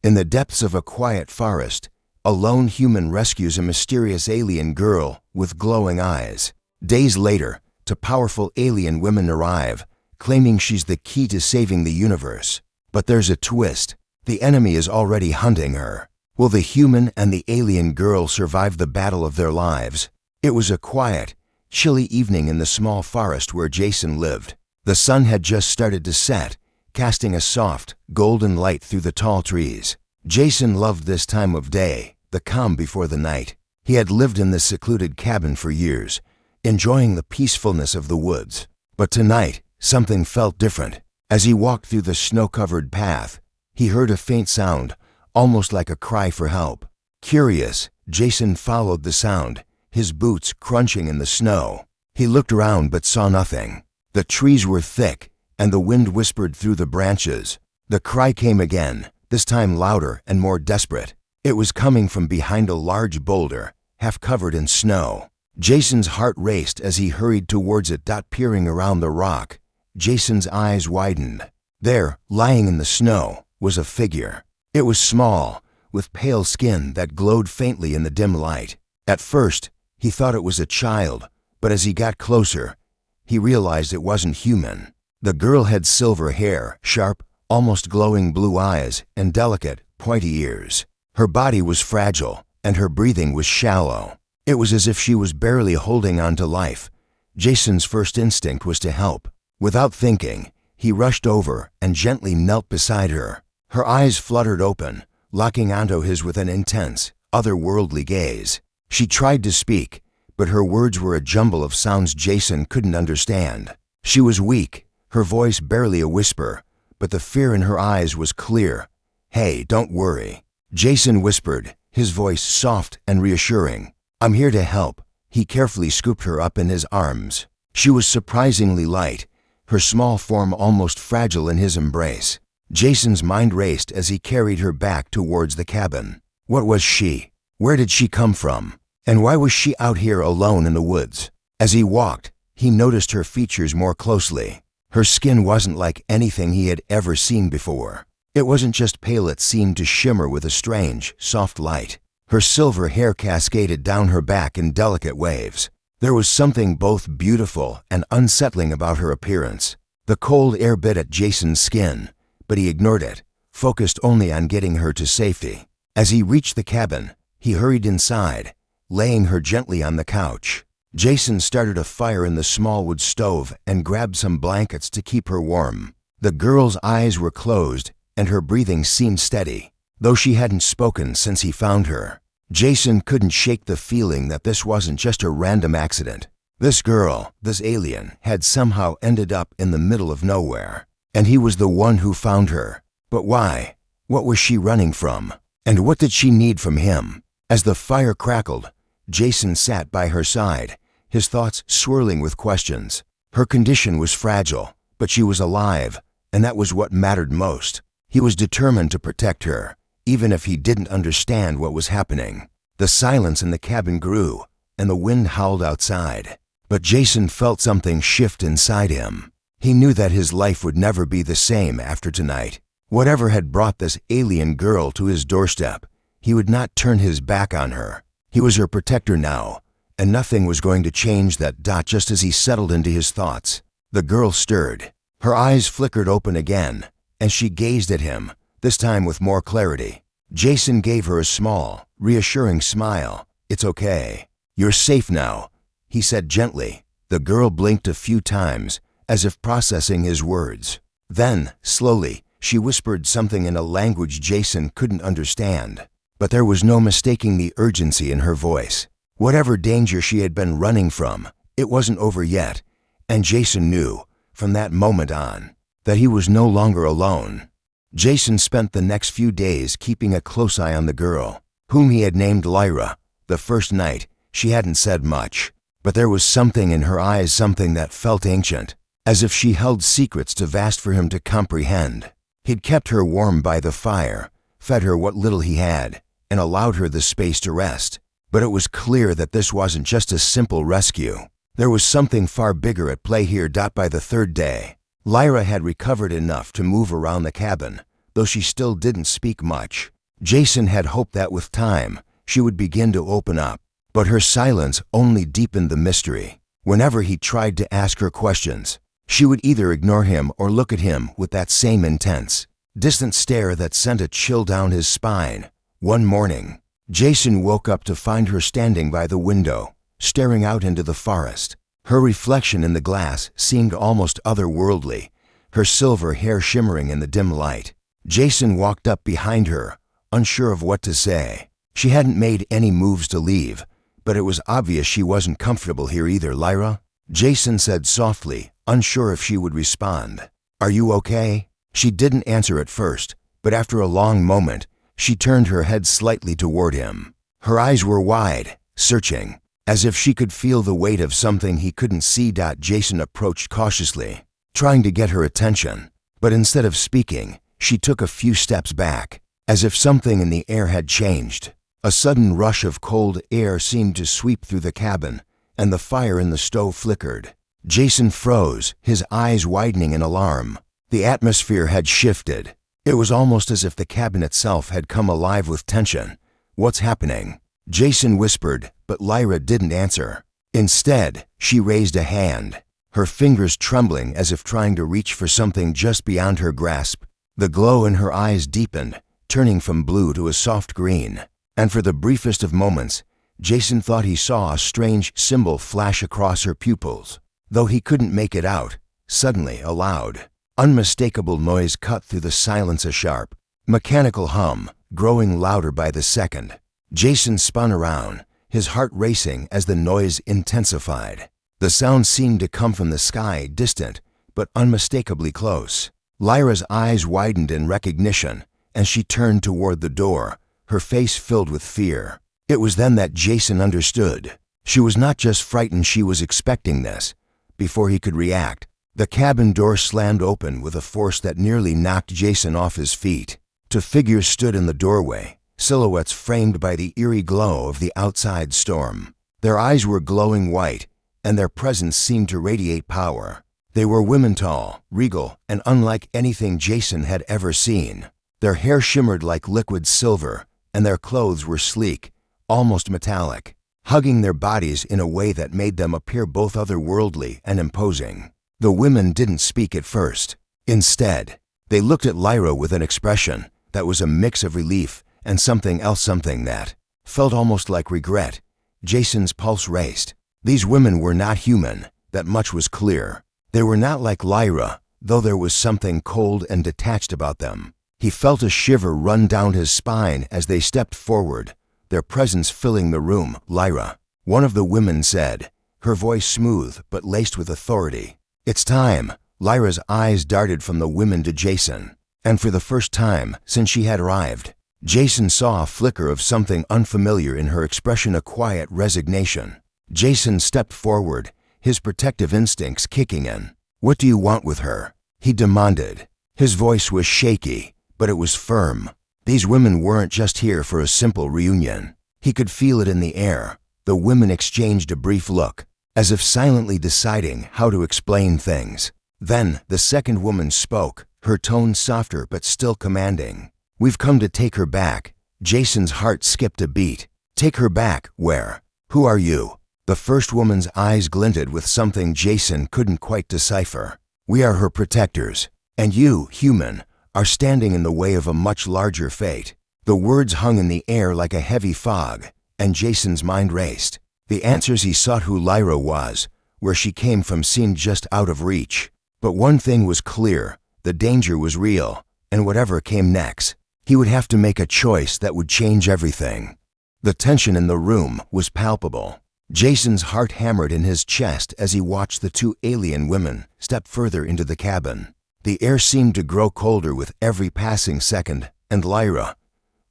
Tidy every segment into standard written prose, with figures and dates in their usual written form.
In the depths of a quiet forest, a lone human rescues a mysterious alien girl with glowing eyes. Days later, two powerful alien women arrive, claiming she's the key to saving the universe. But there's a twist. The enemy is already hunting her. Will the human and the alien girl survive the battle of their lives? It was a quiet, chilly evening in the small forest where Jason lived. The sun had just started to set, casting a soft, golden light through the tall trees. Jason loved this time of day, the calm before the night. He had lived in this secluded cabin for years, enjoying the peacefulness of the woods. But tonight, something felt different. As he walked through the snow-covered path, he heard a faint sound, almost like a cry for help. Curious, Jason followed the sound, his boots crunching in the snow. He looked around but saw nothing. The trees were thick, and the wind whispered through the branches. The cry came again, this time louder and more desperate. It was coming from behind a large boulder, half covered in snow. Jason's heart raced as he hurried towards it. Peering around the rock, Jason's eyes widened. There, lying in the snow, was a figure. It was small, with pale skin that glowed faintly in the dim light. At first, he thought it was a child, but as he got closer, he realized it wasn't human. The girl had silver hair, sharp, almost glowing blue eyes, and delicate, pointy ears. Her body was fragile, and her breathing was shallow. It was as if she was barely holding on to life. Jason's first instinct was to help. Without thinking, he rushed over and gently knelt beside her. Her eyes fluttered open, locking onto his with an intense, otherworldly gaze. She tried to speak, but her words were a jumble of sounds Jason couldn't understand. She was weak, her voice barely a whisper, but the fear in her eyes was clear. "Hey, don't worry," Jason whispered, his voice soft and reassuring. "I'm here to help." He carefully scooped her up in his arms. She was surprisingly light, her small form almost fragile in his embrace. Jason's mind raced as he carried her back towards the cabin. What was she? Where did she come from? And why was she out here alone in the woods? As he walked, he noticed her features more closely. Her skin wasn't like anything he had ever seen before. It wasn't just pale, it seemed to shimmer with a strange, soft light. Her silver hair cascaded down her back in delicate waves. There was something both beautiful and unsettling about her appearance. The cold air bit at Jason's skin, but he ignored it, focused only on getting her to safety. As he reached the cabin, he hurried inside, laying her gently on the couch. Jason started a fire in the small wood stove and grabbed some blankets to keep her warm. The girl's eyes were closed, and her breathing seemed steady, though she hadn't spoken since he found her. Jason couldn't shake the feeling that this wasn't just a random accident. This girl, this alien, had somehow ended up in the middle of nowhere, and he was the one who found her. But why? What was she running from? And what did she need from him? As the fire crackled, Jason sat by her side, his thoughts swirling with questions. Her condition was fragile, but she was alive, and that was what mattered most. He was determined to protect her, even if he didn't understand what was happening. The silence in the cabin grew, and the wind howled outside. But Jason felt something shift inside him. He knew that his life would never be the same after tonight. Whatever had brought this alien girl to his doorstep, he would not turn his back on her. He was her protector now, and nothing was going to change that. Just as he settled into his thoughts, the girl stirred. Her eyes flickered open again, and she gazed at him, this time with more clarity. Jason gave her a small, reassuring smile. "It's okay. You're safe now," he said gently. The girl blinked a few times, as if processing his words. Then, slowly, she whispered something in a language Jason couldn't understand. But there was no mistaking the urgency in her voice. Whatever danger she had been running from, it wasn't over yet, and Jason knew, from that moment on, that he was no longer alone. Jason spent the next few days keeping a close eye on the girl, whom he had named Lyra. The first night, she hadn't said much, but there was something in her eyes, something that felt ancient, as if she held secrets too vast for him to comprehend. He'd kept her warm by the fire, fed her what little he had, and allowed her the space to rest. But it was clear that this wasn't just a simple rescue. There was something far bigger at play here. By the third day, Lyra had recovered enough to move around the cabin, though she still didn't speak much. Jason had hoped that with time, she would begin to open up, but her silence only deepened the mystery. Whenever he tried to ask her questions, she would either ignore him or look at him with that same intense, distant stare that sent a chill down his spine. One morning, Jason woke up to find her standing by the window, staring out into the forest. Her reflection in the glass seemed almost otherworldly, her silver hair shimmering in the dim light. Jason walked up behind her, unsure of what to say. She hadn't made any moves to leave, but it was obvious she wasn't comfortable here either. "Lyra?" Jason said softly, unsure if she would respond. "Are you okay?" She didn't answer at first, but after a long moment, she turned her head slightly toward him. Her eyes were wide, searching, as if she could feel the weight of something he couldn't see. Jason approached cautiously, trying to get her attention, but instead of speaking, she took a few steps back, as if something in the air had changed. A sudden rush of cold air seemed to sweep through the cabin, and the fire in the stove flickered. Jason froze, his eyes widening in alarm. The atmosphere had shifted. It was almost as if the cabin itself had come alive with tension. "What's happening?" Jason whispered, but Lyra didn't answer. Instead, she raised a hand, her fingers trembling as if trying to reach for something just beyond her grasp. The glow in her eyes deepened, turning from blue to a soft green. And for the briefest of moments, Jason thought he saw a strange symbol flash across her pupils. Though he couldn't make it out, suddenly a loud, unmistakable noise cut through the silence, a sharp, mechanical hum, growing louder by the second. Jason spun around, his heart racing as the noise intensified. The sound seemed to come from the sky, distant, but unmistakably close. Lyra's eyes widened in recognition, and she turned toward the door, her face filled with fear. It was then that Jason understood. She was not just frightened, she was expecting this. Before he could react, the cabin door slammed open with a force that nearly knocked Jason off his feet. Two figures stood in the doorway, silhouettes framed by the eerie glow of the outside storm. Their eyes were glowing white, and their presence seemed to radiate power. They were women, tall, regal, and unlike anything Jason had ever seen. Their hair shimmered like liquid silver, and their clothes were sleek, almost metallic, hugging their bodies in a way that made them appear both otherworldly and imposing. The women didn't speak at first. Instead, they looked at Lyra with an expression that was a mix of relief and something else, something that felt almost like regret. Jason's pulse raced. These women were not human, that much was clear. They were not like Lyra, though there was something cold and detached about them. He felt a shiver run down his spine as they stepped forward, their presence filling the room. "Lyra," one of the women said, her voice smooth but laced with authority. "It's time." Lyra's eyes darted from the women to Jason, and for the first time since she had arrived, Jason saw a flicker of something unfamiliar in her expression, a quiet resignation. Jason stepped forward, his protective instincts kicking in. "What do you want with her?" he demanded. His voice was shaky, but it was firm. These women weren't just here for a simple reunion. He could feel it in the air. The women exchanged a brief look, as if silently deciding how to explain things. Then the second woman spoke, her tone softer but still commanding. "We've come to take her back." Jason's heart skipped a beat. "Take her back? Where? Who are you?" The first woman's eyes glinted with something Jason couldn't quite decipher. "We are her protectors, and you, human, are standing in the way of a much larger fate." The words hung in the air like a heavy fog, and Jason's mind raced. The answers he sought, who Lyra was, where she came from, seemed just out of reach. But one thing was clear, the danger was real, and whatever came next, he would have to make a choice that would change everything. The tension in the room was palpable. Jason's heart hammered in his chest as he watched the two alien women step further into the cabin. The air seemed to grow colder with every passing second, and Lyra,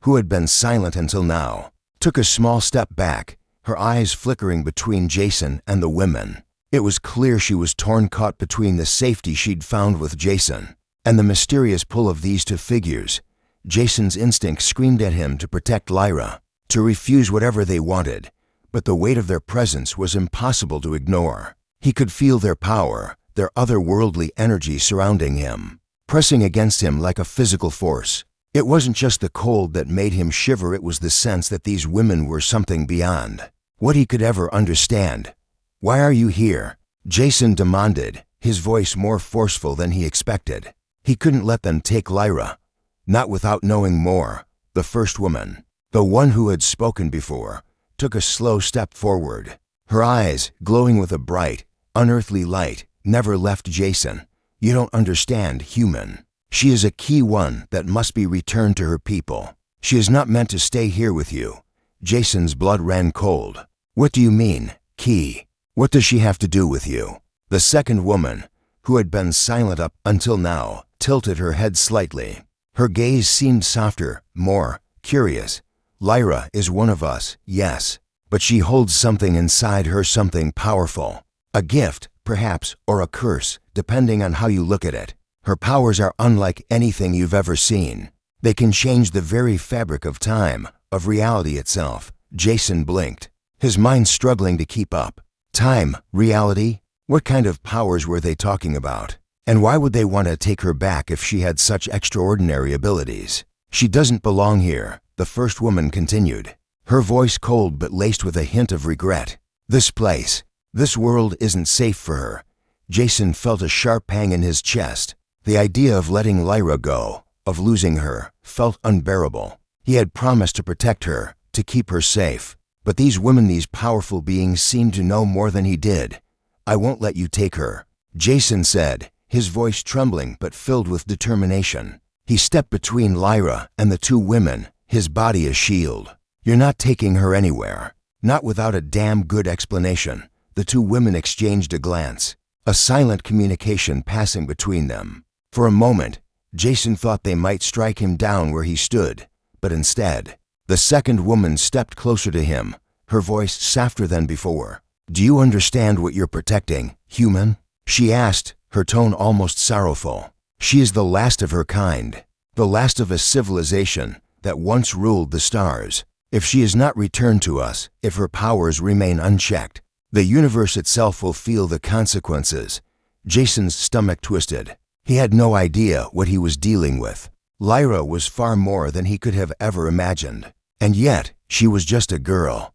who had been silent until now, took a small step back, her eyes flickering between Jason and the women. It was clear she was torn, caught between the safety she'd found with Jason and the mysterious pull of these two figures. Jason's instinct screamed at him to protect Lyra, to refuse whatever they wanted, but the weight of their presence was impossible to ignore. He could feel their power, their otherworldly energy surrounding him. pressing against him like a physical force. It wasn't just the cold that made him shiver, it was the sense that these women were something beyond what he could ever understand. "Why are you here?" Jason demanded, his voice more forceful than he expected. He couldn't let them take Lyra, not without knowing more. The first woman, the one who had spoken before, took a slow step forward. Her eyes, glowing with a bright, unearthly light, never left Jason. "You don't understand, human. She is a key one that must be returned to her people. She is not meant to stay here with you." Jason's blood ran cold. "What do you mean, key? What does she have to do with you?" The second woman, who had been silent up until now, tilted her head slightly. Her gaze seemed softer, more curious. "Lyra is one of us, yes, but she holds something inside her, something powerful. A gift, perhaps, or a curse, depending on how you look at it. Her powers are unlike anything you've ever seen. They can change the very fabric of time, of reality itself." Jason blinked, his mind struggling to keep up. Time, reality? What kind of powers were they talking about? And why would they want to take her back if she had such extraordinary abilities? "She doesn't belong here," the first woman continued, her voice cold but laced with a hint of regret. "This place, this world isn't safe for her." Jason felt a sharp pang in his chest. The idea of letting Lyra go, of losing her, felt unbearable. He had promised to protect her, to keep her safe. But these women, these powerful beings, seemed to know more than he did. "I won't let you take her," Jason said, his voice trembling but filled with determination. He stepped between Lyra and the two women, his body a shield. "You're not taking her anywhere. Not without a damn good explanation." The two women exchanged a glance, a silent communication passing between them. For a moment, Jason thought they might strike him down where he stood, but instead, the second woman stepped closer to him, her voice softer than before. "Do you understand what you're protecting, human?" she asked, her tone almost sorrowful. "She is the last of her kind, the last of a civilization that once ruled the stars. If she is not returned to us, if her powers remain unchecked, the universe itself will feel the consequences." Jason's stomach twisted. He had no idea what he was dealing with. Lyra was far more than he could have ever imagined. And yet, she was just a girl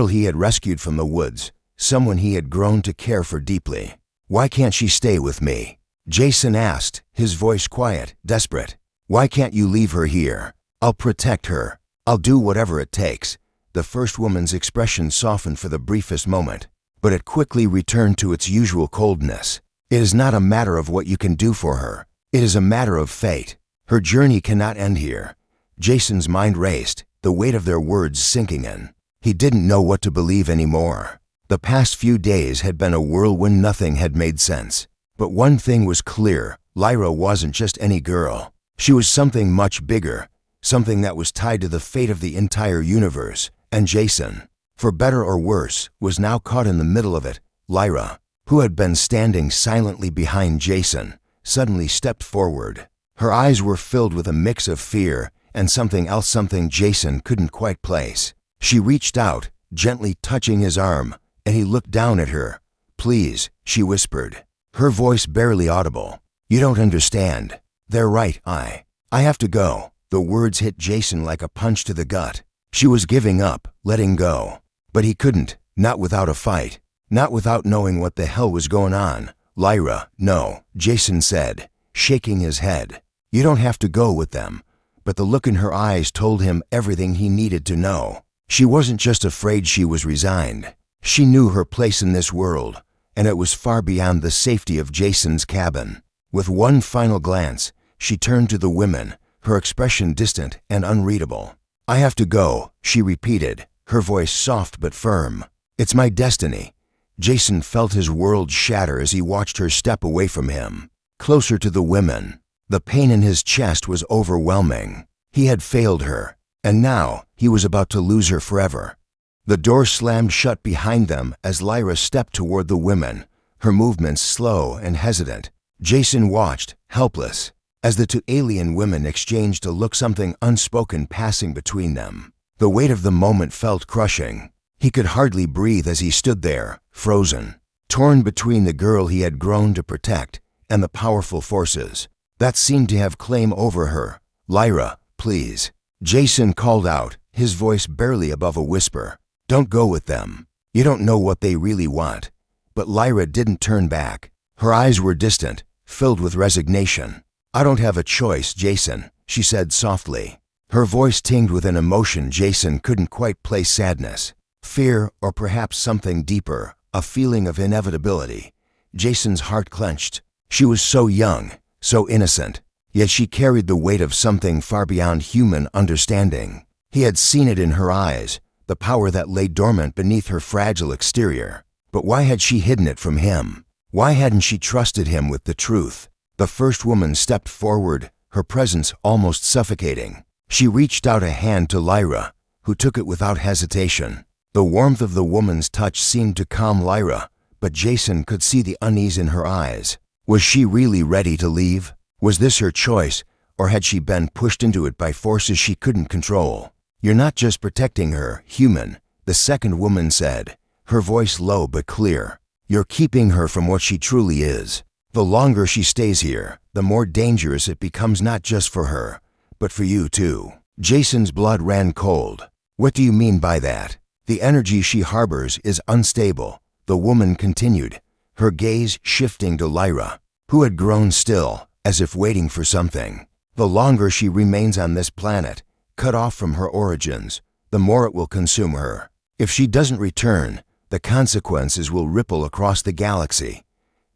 he had rescued from the woods, someone he had grown to care for deeply. "Why can't she stay with me?" Jason asked, his voice quiet, desperate. "Why can't you leave her here? I'll protect her. I'll do whatever it takes." The first woman's expression softened for the briefest moment, but it quickly returned to its usual coldness. "It is not a matter of what you can do for her. It is a matter of fate. Her journey cannot end here." Jason's mind raced, the weight of their words sinking in. He didn't know what to believe anymore. The past few days had been a whirlwind. Nothing had made sense. But one thing was clear: Lyra wasn't just any girl. She was something much bigger, something that was tied to the fate of the entire universe. And Jason, for better or worse, was now caught in the middle of it. Lyra, who had been standing silently behind Jason, suddenly stepped forward. Her eyes were filled with a mix of fear and something else, something Jason couldn't quite place. She reached out, gently touching his arm, and he looked down at her. "Please," she whispered, her voice barely audible. "You don't understand. They're right. I have to go." The words hit Jason like a punch to the gut. She was giving up, letting go. But he couldn't, not without a fight, not without knowing what the hell was going on. "Lyra, no," Jason said, shaking his head. "You don't have to go with them." But the look in her eyes told him everything he needed to know. She wasn't just afraid, she was resigned. She knew her place in this world, and it was far beyond the safety of Jason's cabin. With one final glance, she turned to the women, her expression distant and unreadable. "I have to go," she repeated, her voice soft but firm. "It's my destiny." Jason felt his world shatter as he watched her step away from him, closer to the women. The pain in his chest was overwhelming. He had failed her, and now he was about to lose her forever. The door slammed shut behind them as Lyra stepped toward the women, her movements slow and hesitant. Jason watched, helpless, as the two alien women exchanged a look, something unspoken passing between them. The weight of the moment felt crushing. He could hardly breathe as he stood there, frozen, torn between the girl he had grown to protect and the powerful forces That seemed to have claim over her. "Lyra, please." Jason called out, his voice barely above a whisper. "Don't go with them. You don't know what they really want." But Lyra didn't turn back. Her eyes were distant, filled with resignation. "I don't have a choice, Jason," she said softly. Her voice tinged with an emotion Jason couldn't quite place: sadness, fear, or perhaps something deeper, a feeling of inevitability. Jason's heart clenched. She was so young, so innocent, yet she carried the weight of something far beyond human understanding. He had seen it in her eyes, the power that lay dormant beneath her fragile exterior. But why had she hidden it from him? Why hadn't she trusted him with the truth? The first woman stepped forward, her presence almost suffocating. She reached out a hand to Lyra, who took it without hesitation. The warmth of the woman's touch seemed to calm Lyra, but Jason could see the unease in her eyes. Was she really ready to leave? Was this her choice, or had she been pushed into it by forces she couldn't control? "You're not just protecting her, human," the second woman said, her voice low but clear. "You're keeping her from what she truly is. The longer she stays here, the more dangerous it becomes, not just for her, but for you too." Jason's blood ran cold. "What do you mean by that?" "The energy she harbors is unstable," the woman continued, her gaze shifting to Lyra, who had grown still, as if waiting for something. "The longer she remains on this planet, cut off from her origins, the more it will consume her. If she doesn't return, the consequences will ripple across the galaxy."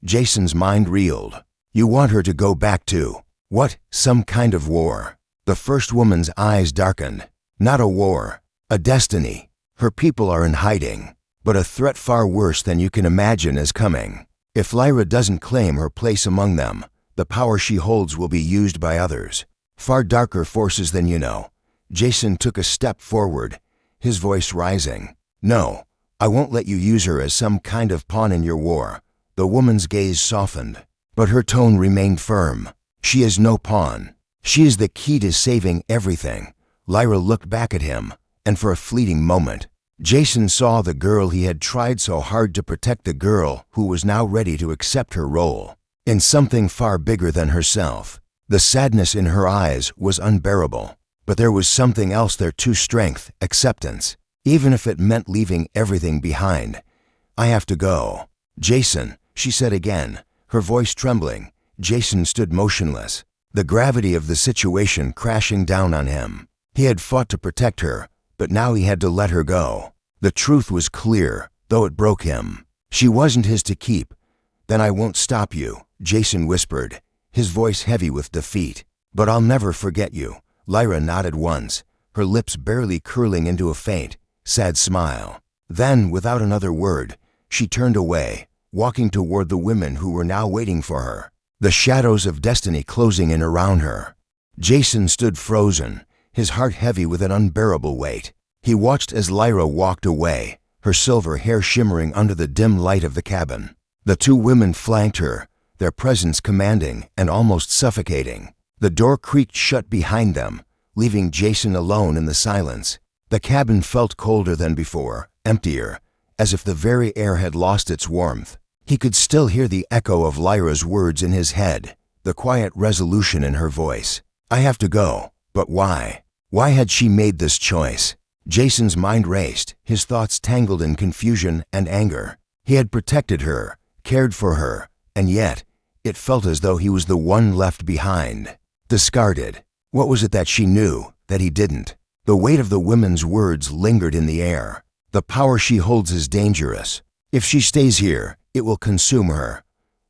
Jason's mind reeled. "You want her to go back to what? Some kind of war?" The first woman's eyes darkened. "Not a war, a destiny. Her people are in hiding, but a threat far worse than you can imagine is coming. If Lyra doesn't claim her place among them, the power she holds will be used by others, far darker forces than you know." Jason took a step forward, his voice rising. "No, I won't let you use her as some kind of pawn in your war." The woman's gaze softened, but her tone remained firm. "She is no pawn. She is the key to saving everything." Lyra looked back at him, and for a fleeting moment, Jason saw the girl he had tried so hard to protect, the girl who was now ready to accept her role in something far bigger than herself. The sadness in her eyes was unbearable, but there was something else there too: strength, acceptance, even if it meant leaving everything behind. "I have to go." "Jason," she said again, her voice trembling. Jason stood motionless, the gravity of the situation crashing down on him. He had fought to protect her, but now he had to let her go. The truth was clear, though it broke him. She wasn't his to keep. "Then I won't stop you," Jason whispered, his voice heavy with defeat. "But I'll never forget you." Lyra nodded once, her lips barely curling into a faint, sad smile. Then, without another word, she turned away, walking toward the women who were now waiting for her, the shadows of destiny closing in around her. Jason stood frozen, his heart heavy with an unbearable weight. He watched as Lyra walked away, her silver hair shimmering under the dim light of the cabin. The two women flanked her, their presence commanding and almost suffocating. The door creaked shut behind them, leaving Jason alone in the silence. The cabin felt colder than before, emptier, as if the very air had lost its warmth. He could still hear the echo of Lyra's words in his head, the quiet resolution in her voice. "I have to go." But why? Why had she made this choice? Jason's mind raced, his thoughts tangled in confusion and anger. He had protected her, cared for her, and yet it felt as though he was the one left behind, discarded. What was it that she knew that he didn't? The weight of the women's words lingered in the air. "The power she holds is dangerous. If she stays here, it will consume her."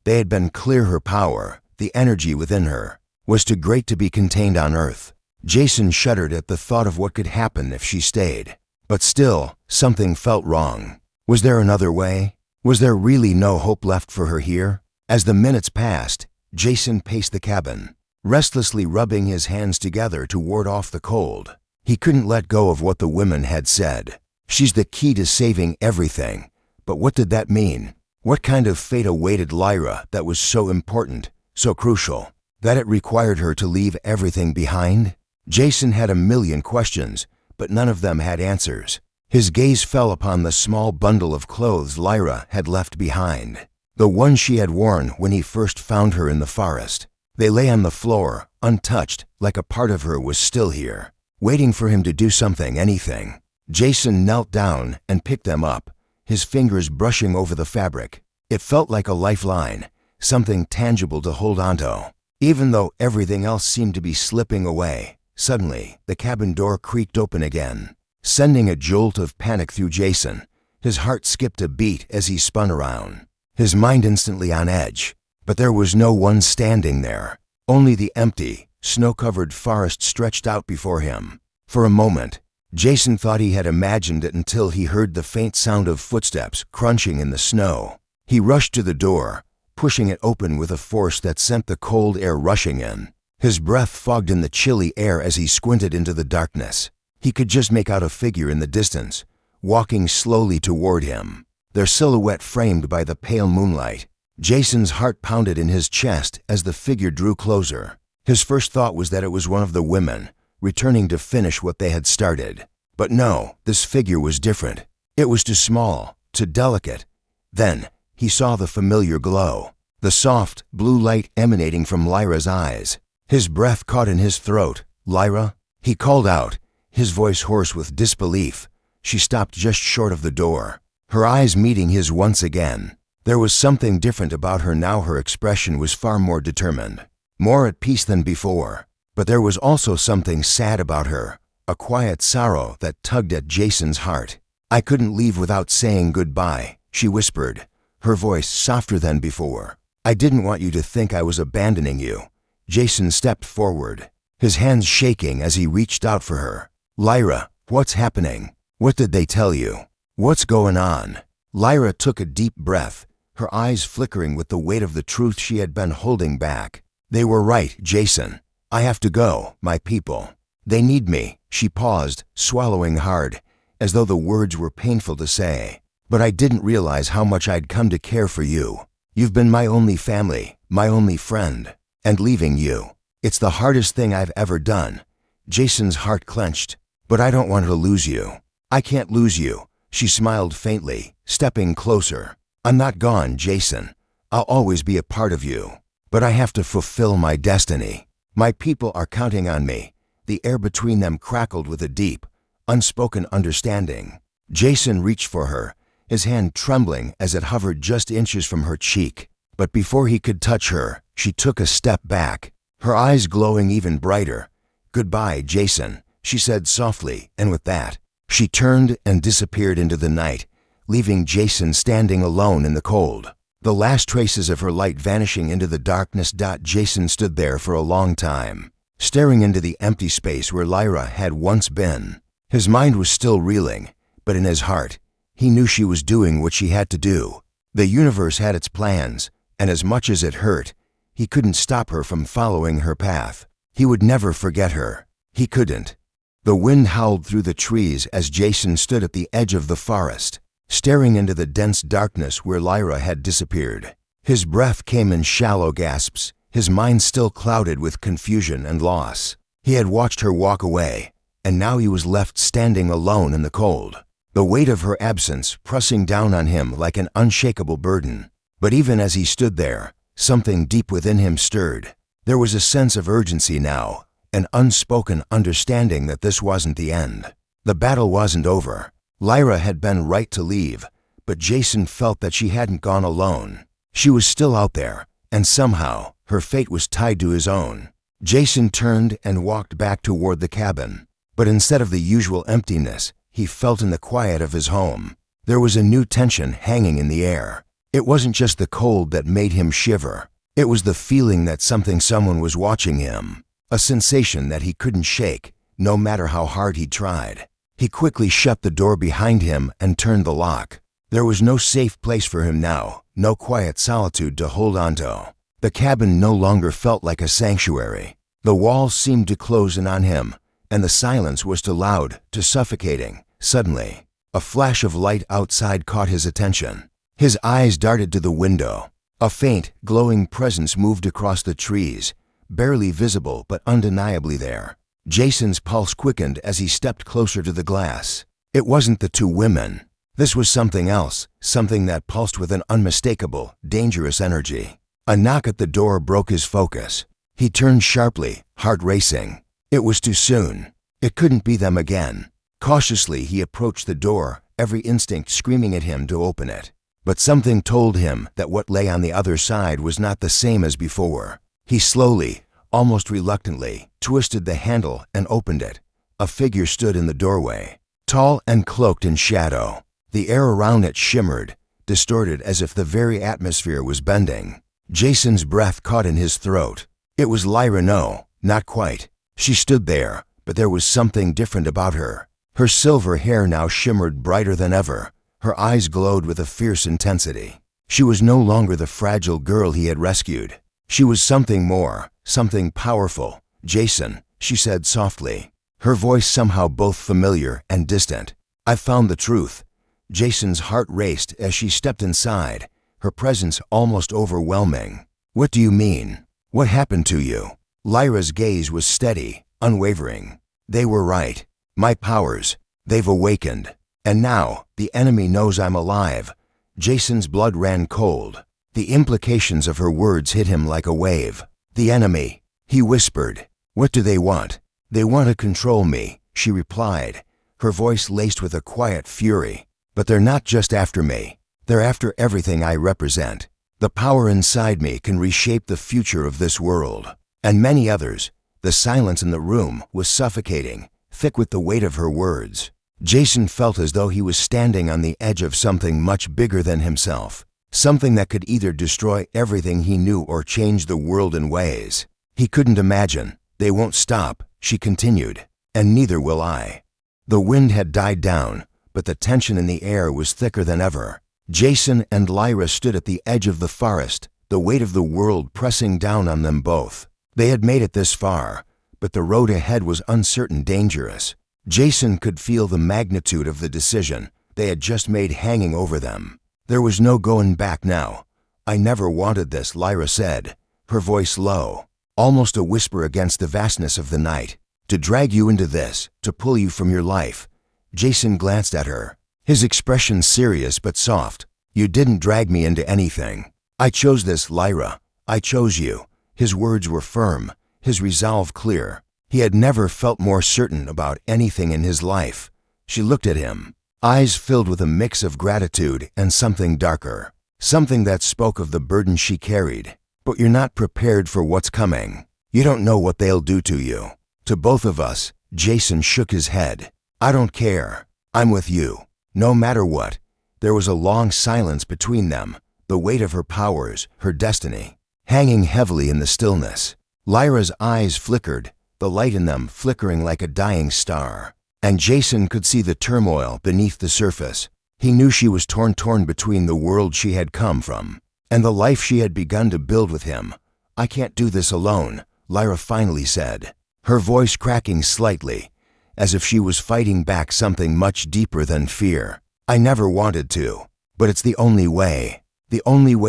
They had been clear. Her power, the energy within her, was too great to be contained on Earth. Jason shuddered at the thought of what could happen if she stayed. But still, something felt wrong. Was there another way? Was there really no hope left for her here? As the minutes passed, Jason paced the cabin, restlessly rubbing his hands together to ward off the cold. He couldn't let go of what the women had said. "She's the key to saving everything." But what did that mean? What kind of fate awaited Lyra that was so important, so crucial, that it required her to leave everything behind? Jason had a million questions, but none of them had answers. His gaze fell upon the small bundle of clothes Lyra had left behind, the one she had worn when he first found her in the forest. They lay on the floor, untouched, like a part of her was still here, waiting for him to do something, anything. Jason knelt down and picked them up, his fingers brushing over the fabric. It felt like a lifeline, something tangible to hold onto. Even though everything else seemed to be slipping away, suddenly the cabin door creaked open again, sending a jolt of panic through Jason. His heart skipped a beat as he spun around, his mind instantly on edge. But there was no one standing there. Only the empty, snow-covered forest stretched out before him. For a moment, Jason thought he had imagined it until he heard the faint sound of footsteps crunching in the snow. He rushed to the door, pushing it open with a force that sent the cold air rushing in. His breath fogged in the chilly air as he squinted into the darkness. He could just make out a figure in the distance, walking slowly toward him, their silhouette framed by the pale moonlight. Jason's heart pounded in his chest as the figure drew closer. His first thought was that it was one of the women, returning to finish what they had started. But no, this figure was different. It was too small, too delicate. Then, he saw the familiar glow, the soft, blue light emanating from Lyra's eyes. His breath caught in his throat. "Lyra?" he called out, his voice hoarse with disbelief. She stopped just short of the door, her eyes meeting his once again. There was something different about her now. Her expression was far more determined, more at peace than before. But there was also something sad about her, a quiet sorrow that tugged at Jason's heart. "I couldn't leave without saying goodbye," she whispered, her voice softer than before. "I didn't want you to think I was abandoning you." Jason stepped forward, his hands shaking as he reached out for her. "Lyra, what's happening? What did they tell you? What's going on?" Lyra took a deep breath, her eyes flickering with the weight of the truth she had been holding back. "They were right, Jason. I have to go, my people. They need me." She paused, swallowing hard, as though the words were painful to say. "But I didn't realize how much I'd come to care for you. You've been my only family, my only friend. And leaving you, it's the hardest thing I've ever done." Jason's heart clenched. "But I don't want to lose you. I can't lose you." She smiled faintly, stepping closer. "I'm not gone, Jason. I'll always be a part of you. But I have to fulfill my destiny. My people are counting on me." The air between them crackled with a deep, unspoken understanding. Jason reached for her, his hand trembling as it hovered just inches from her cheek. But before he could touch her, she took a step back, her eyes glowing even brighter. "Goodbye, Jason," she said softly, and with that, she turned and disappeared into the night, leaving Jason standing alone in the cold, the last traces of her light vanishing into the darkness. Jason stood there for a long time, staring into the empty space where Lyra had once been. His mind was still reeling, but in his heart, he knew she was doing what she had to do. The universe had its plans, and as much as it hurt, he couldn't stop her from following her path. He would never forget her. He couldn't. The wind howled through the trees as Jason stood at the edge of the forest, staring into the dense darkness where Lyra had disappeared. His breath came in shallow gasps, his mind still clouded with confusion and loss. He had watched her walk away, and now he was left standing alone in the cold, the weight of her absence pressing down on him like an unshakable burden. But even as he stood there, something deep within him stirred. There was a sense of urgency now, an unspoken understanding that this wasn't the end. The battle wasn't over. Lyra had been right to leave, but Jason felt that she hadn't gone alone. She was still out there, and somehow her fate was tied to his own. Jason turned and walked back toward the cabin, but instead of the usual emptiness, he felt in the quiet of his home. There was a new tension hanging in the air. It wasn't just the cold that made him shiver. It was the feeling that someone was watching him, a sensation that he couldn't shake, no matter how hard he tried. He quickly shut the door behind him and turned the lock. There was no safe place for him now, no quiet solitude to hold onto. The cabin no longer felt like a sanctuary. The walls seemed to close in on him, and the silence was too loud, too suffocating. Suddenly, a flash of light outside caught his attention. His eyes darted to the window. A faint, glowing presence moved across the trees, barely visible but undeniably there. Jason's pulse quickened as he stepped closer to the glass. It wasn't the two women. This was something else, something that pulsed with an unmistakable, dangerous energy. A knock at the door broke his focus. He turned sharply, heart racing. It was too soon. It couldn't be them again. Cautiously, he approached the door, every instinct screaming at him to open it. But something told him that what lay on the other side was not the same as before. He slowly, almost reluctantly, twisted the handle and opened it. A figure stood in the doorway, tall and cloaked in shadow. The air around it shimmered, distorted as if the very atmosphere was bending. Jason's breath caught in his throat. It was Lyra. No, not quite. She stood there, but there was something different about her. Her silver hair now shimmered brighter than ever. Her eyes glowed with a fierce intensity. She was no longer the fragile girl he had rescued. She was something more, something powerful. "Jason," she said softly, her voice somehow both familiar and distant. "I've found the truth." Jason's heart raced as she stepped inside, her presence almost overwhelming. "What do you mean? What happened to you?" Lyra's gaze was steady, unwavering. "They were right. My powers, they've awakened. And now, the enemy knows I'm alive." Jason's blood ran cold. The implications of her words hit him like a wave. "The enemy," he whispered. "What do they want?" "They want to control me," she replied, her voice laced with a quiet fury. "But they're not just after me. They're after everything I represent. The power inside me can reshape the future of this world." And many others. The silence in the room was suffocating, thick with the weight of her words. Jason felt as though he was standing on the edge of something much bigger than himself, something that could either destroy everything he knew or change the world in ways he couldn't imagine. "They won't stop," she continued, "and neither will I." The wind had died down, but the tension in the air was thicker than ever. Jason and Lyra stood at the edge of the forest, the weight of the world pressing down on them both. They had made it this far, but the road ahead was uncertain, dangerous. Jason could feel the magnitude of the decision they had just made hanging over them. There was no going back now. "I never wanted this," Lyra said, her voice low, almost a whisper against the vastness of the night. "To drag you into this, to pull you from your life." Jason glanced at her, his expression serious but soft. "You didn't drag me into anything. I chose this, Lyra. I chose you." His words were firm, his resolve clear. He had never felt more certain about anything in his life. She looked at him, eyes filled with a mix of gratitude and something darker, something that spoke of the burden she carried. "But you're not prepared for what's coming. You don't know what they'll do to you." "To both of us," Jason shook his head. "I don't care. I'm with you, no matter what." There was a long silence between them, the weight of her powers, her destiny, hanging heavily in the stillness. Lyra's eyes flickered, the light in them flickering like a dying star, and Jason could see the turmoil beneath the surface. He knew she was torn between the world she had come from and the life she had begun to build with him. "I can't do this alone," Lyra finally said, her voice cracking slightly, as if she was fighting back something much deeper than fear. "I never wanted to, but it's the only way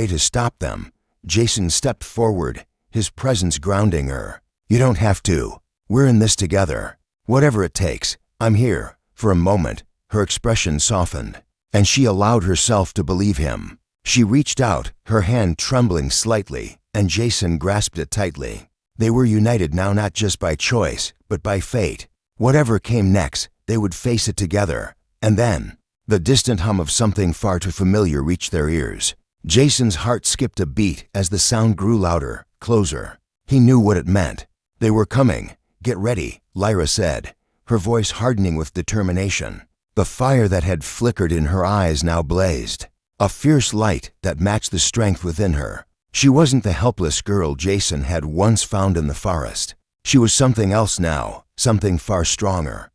to stop them." Jason stepped forward, his presence grounding her. "You don't have to. We're in this together. Whatever it takes, I'm here." For a moment, her expression softened, and she allowed herself to believe him. She reached out, her hand trembling slightly, and Jason grasped it tightly. They were united now, not just by choice, but by fate. Whatever came next, they would face it together. And then, the distant hum of something far too familiar reached their ears. Jason's heart skipped a beat as the sound grew louder, closer. He knew what it meant. "They were coming. Get ready," Lyra said, her voice hardening with determination. The fire that had flickered in her eyes now blazed, a fierce light that matched the strength within her. She wasn't the helpless girl Jason had once found in the forest. She was something else now, something far stronger.